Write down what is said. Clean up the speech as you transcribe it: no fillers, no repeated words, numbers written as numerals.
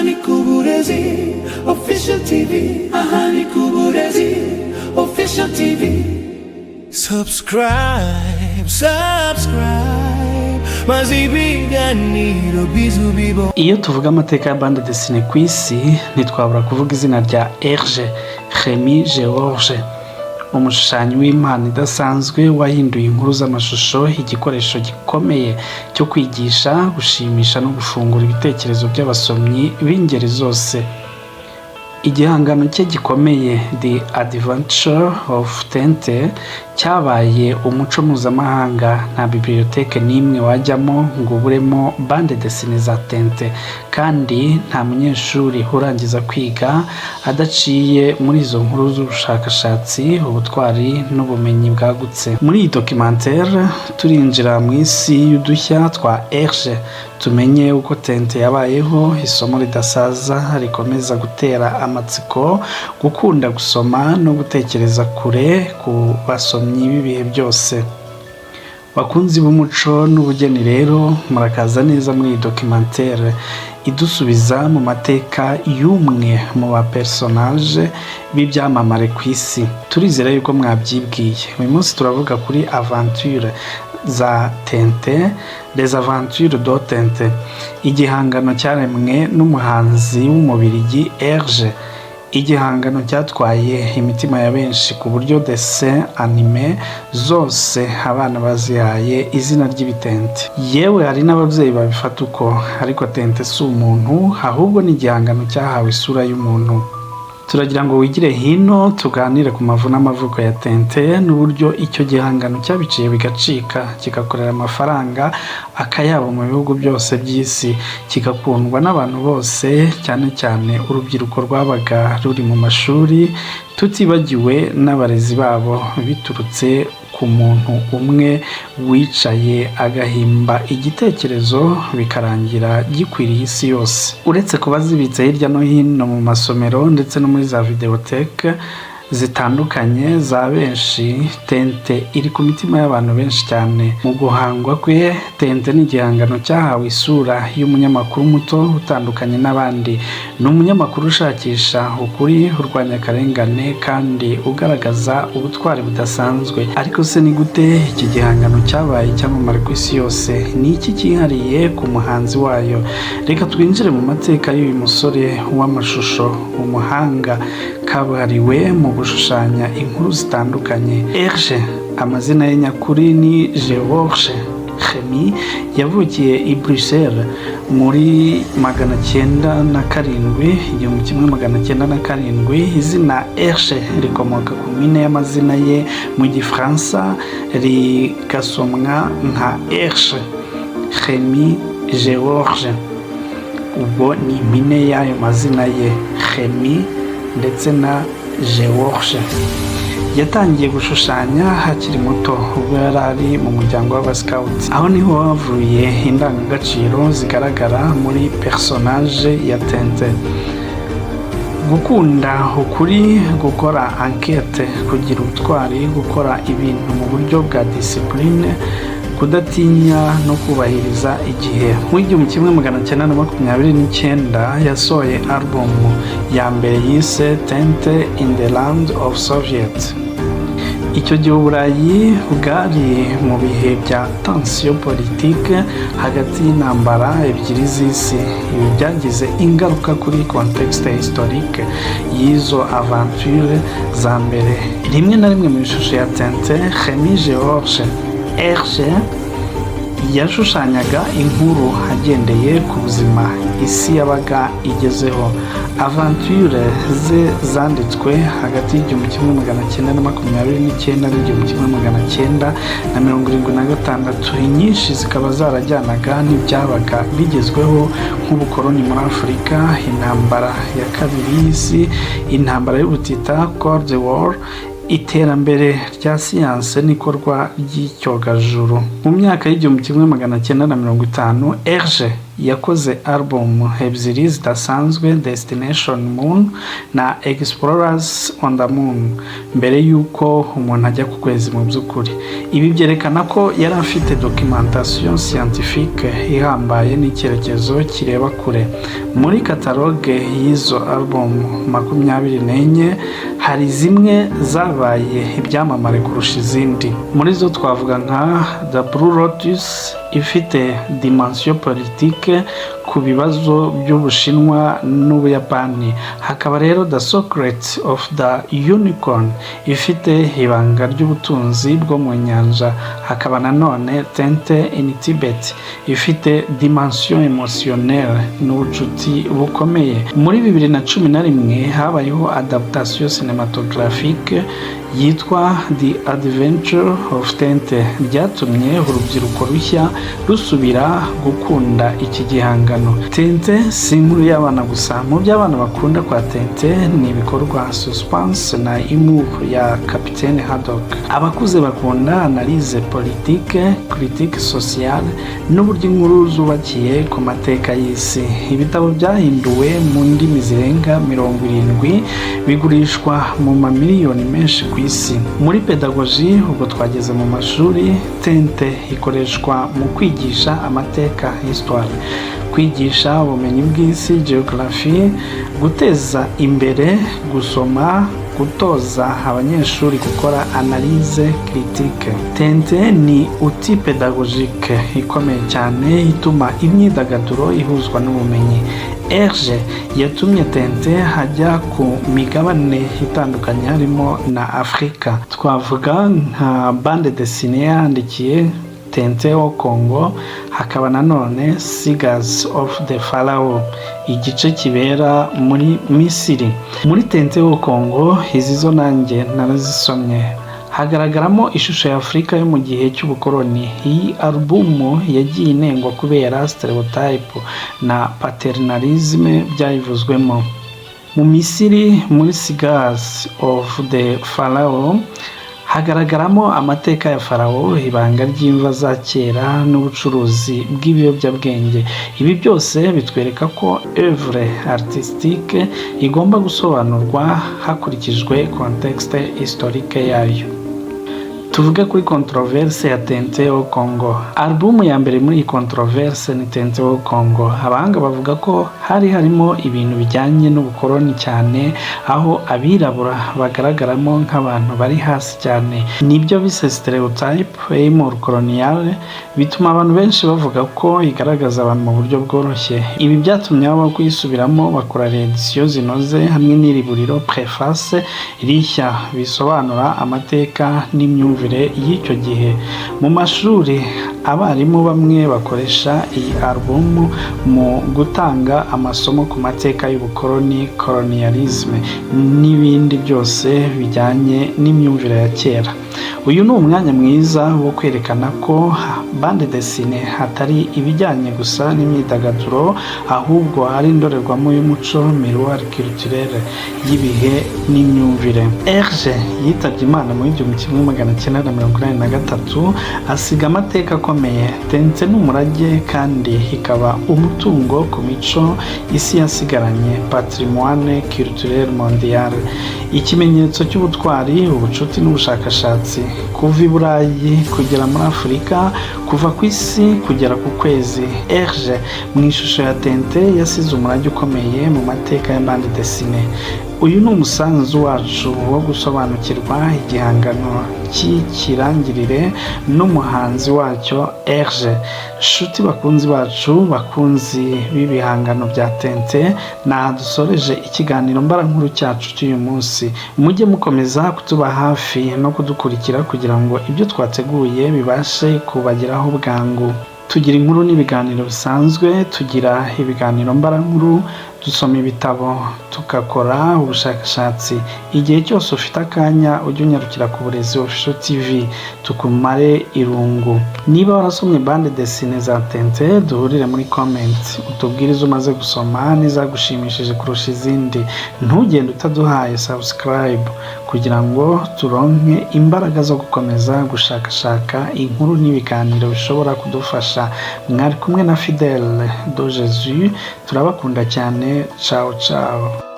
Ahani Kuburezi Official TV. Ahani Kuburezi Official TV. Subscribe, maze ibiganiro bizu bibo. Iyo tuvuga amateka ya bande desine ku isi ntitwabura kuvuga izina rya Hergé Rémy Georges, umushushanyi w'impano idasanzwe wahinduye inkuru z'amashusho igikoresho gikomeye cyo kwigisha, gushimisha no gufungura ibitekerezo by'abasomyi b'ingeri zose. Igihangano cye gikomeye The Adventure of Tente cyabaye umuco mpuzamahanga. Nta biblioteke n'imwe wajyamo ngo uburemo bande desine za Tente, kandi nta munyeshuri urangiza kwiga adaciye muri izo nkuru z'ubushakashatsi, ubutwari n'ubumenyi bwagutse. Muri iyi documentaire turinjira mu isi y'udushya twa Hergé, tumenye uko Tente yabayeho, isomo ridasaza rikomeza gutera amatsiko, gukunda gusoma no gutekereza kure ku basomyi b'ibihe byose. Bakunzi b'umuco n'ubugeni rero, murakaza neza muri iyi documentaire idusubiza mu mateka y'umwe mu ba personnage b'ibyamamare ku isi. Turizera yuko mwabyibwiye. Uyu munsi turavuga kuri aventure za Tente, Les Aventures de Tente, igihangano cyaremwe n'umuhanzi w'umubirigi Hergé. Igihangano cyatwaye imitima ya benshi ku buryo dessin anime zose abana bazihaye izina ry'ibitente. Yewe hari n'ababyeyi babifata uko, ariko Tente si umuntu, ahubwo ni igihangano cyahawe isura y'umuntu. Turagira ngo wigire hino tuganire ku mavu n'amavuko ya Tente n'uburyo icyo gihangano cyabiciye bigacika, kigakorera amafaranga akayabo mu bihugu byose by'isi, kigakundwa n'abantu bose, cyane cyane urubyiruko rwabaga ruri mu mashuri, tutibagiwe n'abarezi babo, biturutse ku muntu umwe wicaye agahimba igitekerezo bikarangira gikwiriye isi yose. Uretse kuba zibitse hirya no hino mu masomero ndetse no muri za videoteke zitandukanye za benshi, Tente iri ku mitima y'abantu benshi cyane. Mu guhangwa kwe, Tente ni igihangano cyahawe isura y'umunyamakuru muto utandukanye n'abandi. Ni umunyamakuru ushakisha ukuri, urwanya akarengane, kandi ugaragaza ubutwari budasanzwe. Ariko se ni gute iki gihangano cyabaye icyamamare ku isi yose? Ni iki cyihariye ku muhanzi wayo? Reka twinjire mu mateka y'uyu musore w'amashusho, umuhanga kabuhariwe mu gushushanya inkuru zitandukanye. Hergé, amazina ye nyakuri ni Georges Rémy, yavukiye i Bruxelles muri 1907. Izina Hergé rikomoka ku mpine y'amazina ye mu gifaransa rigasomwa nka Hergé Rémy Georges. Ubwo ni impine y'ayo mazina ye, Rémy ndetse na Georges. Yatangiye gushushanya hakiri muto, ubwo yari ari mu muryango w'abascouts. Aho niho havuye indangagaciro zigaragara muri personnage ya Tente: gukunda ukuri, gukora enquête, kugira ubutwari, gukora ibintu mu buryo bwa discipline, kudatinya no kubahiriza igihe. Mu 1929 yasohoye album ya mbere yise Tente in the Land of Soviet. Icyo gihe Uburayi bwari mu bihe bya tension politique hagati y'intambara ebyiri z'isi. Ibi byagize ingaruka kuri contexte historique y'izo aventure za mbere. Rimwe na rimwe mu ishusho ya Tente, Rémy Georges Hergé yashushanyaga inkuru agendeye ku buzima isi yabaga igezeho. Aventure ze zanditswe hagati y'1929 n'1976. Inyinshi zikaba zarajyanaga n'ibyabaga bigezweho nk'ubukoloni muri Afurika, intambara ya kabiri y'isi, intambara y'ubutita Cold War, iterambere rya siyanse n'ikorwa ry'icyogajuru. Mu myaka y'1950, Hergé yakoze album ebyiri zidasanzwe, Destination Moon na Explorers on the Moon, mbere y'uko umuntu ajya ku kwezi mu by'ukuri. Ibi byerekana ko yari afite documentation scientifique ihambaye n'icyerekezo kireba kure. Muri katalogue y'izo album 24 hari zimwe zabaye ibyamamare kurusha izindi. Muri zo twavuga nka The Blue Lotus ifite dimension politique ku bibazo by'Ubushinwa n'Ubuyapani. Hakaba rero The Secret of the Unicorn ifite ibanga ry'ubutunzi bwo mu nyanja. Hakaba nanone Tente in Tibet ifite dimension émotionnelle n'ubucuti bukomeye. Muri 2011 habayeho adaptation cinématographique yitwa The Adventure of Tente, byatumye urubyiruko rushya rusubira gukunda iki gihangano. Tente si inkuru y'abana gusa, mu by'abana bakunda kwa Tente ni ibikorwa suspense na humour ya Capitaine Haddock. Abakuze bakunda analyse politique, critique sociale n'uburyo inkuru zubakiye ku mateka y'isi. Ibitabo byahinduwe mu ndimi zirenga 70 bigurishwa mu mamiliyoni menshi ku isi. Muri pedagogie ubwo twageze mu mashuri, Tente ikoreshwa mu kwigisha amateka, histoire, kwigisha ubumenyi bw'isi, geography, guteza imbere gusoma, gutoza abanyeshuri gukora analyse critique. Tente ni outil pédagogique ikomeye cyane ituma imyidagaduro ihuzwa n'ubumenyi. Hergé yatumye Tente hajya ku migabane itandukanye harimo na Afrika. Twavuga nka bande dessinée yandikiye Tente au Congo, hakaba nanone Sagas of the Pharaoh, igice kibera muri Misiri. Muri Tente au Congo izi zo nanjye narazisomye, hagaragaramo ishusho ya Afrika yo mu gihe cy'ubukoloni. Iyi album yagiye inengwa kubera stereotype na paternalisme byayivuzwemo. Mu Misiri, muri Sagas of the Pharaoh hagaragaramo amateka ya Farawo, ibanga ry'imva za kera n'ubucuruzi bw'ibiyobyabwenge. Ibi byose bitwereka ko œuvre artistique igomba gusobanurwa hakurikijwe contexte historique yayo. Tuvuge kuri controverse ya Tente au Congo. Album ya mbere muri iyi controverse ni Tente au Congo. Abahanga bavuga ko hari harimo ibintu bijyanye n'ubukoloni cyane, aho abirabura bagaragaramo nk'abantu bari hasi cyane. Nibyo bise stereotype humour coloniale, bituma abantu benshi bavuga ko igaragaza abantu mu buryo bworoshye. Ibi byatumye abo kuyisubiramo bakora reedition zinoze hamwe n'iriburiro preface rishya bisobanura amateka n'imyumvire y'icyo gihe. Mu mashuri abarimu bamwe bakoresha iyi album mu gutanga amasomo ku mateka y'ubukoloni, colonialisme n'ibindi byose bijyanye n'imyumvire ya kera. Uyu ni umwanya mwiza wo kwerekana ko bande dessinée hatari ibijyanye gusa n'imyidagaduro, ahubwo ari indorerwamo y'umuco, miroir culturel y'ibihe n'imyumvire. Hergé yitabye Imana mu 1983 asiga amateka akomeye. Tente n'umurage kandi ikaba umutungo ku mico isi yasigaranye, patrimoine culturel mondial, ikimenyetso cy'ubutwari, ubucuti n'ubushakashatsi. Kuva i Burayi kugera muri Afurika, kuva ku isi kugera ku kwezi, Hergé mu ishusho ya Tente yasize umurage ukomeye mu mateka ya bande dessinée. Uyu ni umusanzu wacu wo gusobanukirwa igihangano cy'ikirangirire n'umuhanzi wacyo Hergé. Shuti bakunzi bacu, bakunzi b'ibihangano bya Tente, na dusoreje ikiganiro mbarankuru cyacu cy'uyu munsi. Mujye mukomeza kutuba hafi no kudukurikira kugira ngo ibyo twateguye bibashe kubageraho bwangu. Tugira inkuru n'ibiganiro bisanzwe, tugira ibiganiro mbarankuru dusoma ibitabo tugakora ubushakashatsi. Igihe cyose ufite akanya ujye unyarukira ku Burezi Official TV tukumare irungu. Niba warasomye bande desine za Tintin duhurire muri comment utubwire izo umaze gusoma n'izagushimishije kurusha izindi. Ntugende utaduhaye subscribe kugira ngo turonke imbaraga zo gukomeza gushakashaka inkuru n'ibiganiro bishobora kudufasha. Mwari kumwe na Fidèle de Jésus, turabakunda cyane. Ciao ciao.